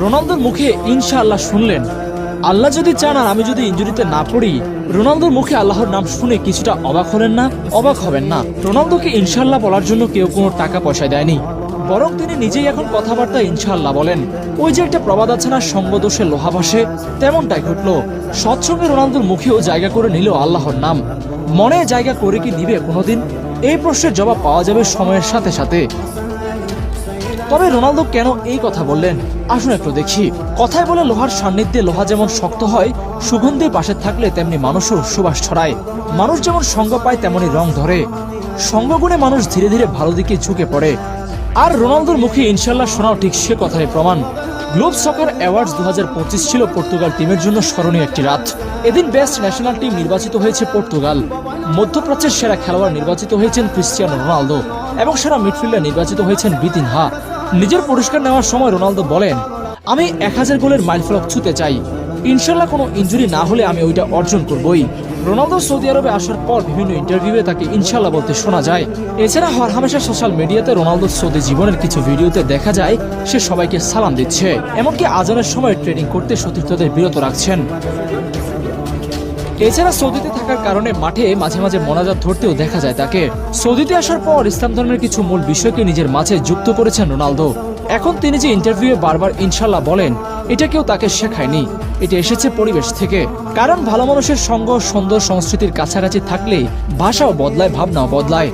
রোনালদোর মুখে ইনশাআল্লাহ শুনলেন। আল্লাহ যদি চান আর আমি যদি ইনজুরিতে না পড়ি, রোনালদোর মুখে আল্লাহর নাম শুনে কিছুটা অবাক হলেন না? অবাক হবেন না। রোনালদোকে ইনশাআল্লাহ বলার জন্য কেউ কোনো টাকা পয়সা দেয়নি, বরং তিনি নিজেই এখন কথাবার্তা ইনশাআল্লাহ বলেন। ওই যে একটা প্রবাদ আছে না, সঙ্গদোষে লোহা ভাসে, তেমনটাই ঘটলো। সৎসঙ্গে রোনালদোর মুখেও জায়গা করে নিল আল্লাহর নাম। মনে জায়গা করে কি নিবে কোনোদিন? এই প্রশ্নের জবাব পাওয়া যাবে সময়ের সাথে সাথে। তবে রোনালদো কেন এই কথা বললেন, আসুন একটু দেখি। কথায় বলে লোহার সান্নিধ্যে লোহা যেমন শক্ত হয়, সুগন্ধির পাশে থাকলে তেমনি মানুষও সুবাস ছড়ায়। মানুষ যেমন সঙ্গ পায় তেমনি রং ধরে, সঙ্গগুণে মানুষ ধীরে ধীরে ভালো দিকে ঝুঁকে পড়ে। আর রোনালদোর মুখে ইনশাআল্লাহ শোনাও ঠিক সে কথাই প্রমাণ। গ্লোব সকার অ্যাওয়ার্ডস 2025 ছিল পর্তুগাল টিমের জন্য স্মরণীয় একটি রাত। এদিন বেস্ট ন্যাশনাল টিম নির্বাচিত হয়েছে পর্তুগাল, মধ্যপ্রাচ্যের সেরা খেলোয়াড় নির্বাচিত হয়েছেন ক্রিস্টিয়ানো রোনালদো এবং সেরা মিডফিল্ডার নির্বাচিত হয়েছেন বিতিনহা। নিজের পুরস্কার নেওয়ার সময় রোনালদো বলেন, আমি 1000 গোলের মাইলফলক ছুঁতে চাই, ইনশাআল্লাহ কোনো ইনজুরি না হলে আমি ওইটা অর্জন করবই। রোনালদো সৌদি আরবে আসার পর বিভিন্ন ইন্টারভিউয়ে তাকে ইনশাআল্লাহ বলতে শোনা যায়। এছাড়া হরহামেশা সোশ্যাল মিডিয়াতে রোনালদোর সৌদি জীবনের কিছু ভিডিওতে দেখা যায় সে সবাইকে সালাম দিচ্ছে, এমনকি আজানের সময় ট্রেনিং করতে সতীর্থদের বিরত রাখছেন। এছাড়া সৌদিতে থাকার কারণে মাঠে মাঝে মাঝে মোনাজাত ধরতেও দেখা যায় তাকে। সৌদিতে আসার পর ইসলাম ধর্মের কিছু মূল বিষয়কে নিজের মাঝে যুক্ত করেছেন রোনালদো। এখন তিনি যে ইন্টারভিউয়ে বারবার ইনশাআল্লাহ বলেন, এটা কেউ তাকে শেখায়নি, এটা এসেছে পরিবেশ থেকে। কারণ ভালো মানুষের সঙ্গ সুন্দর সংস্কৃতির কাছাকাছি থাকলে ভাষাও বদলায়, ভাবনাও বদলায়।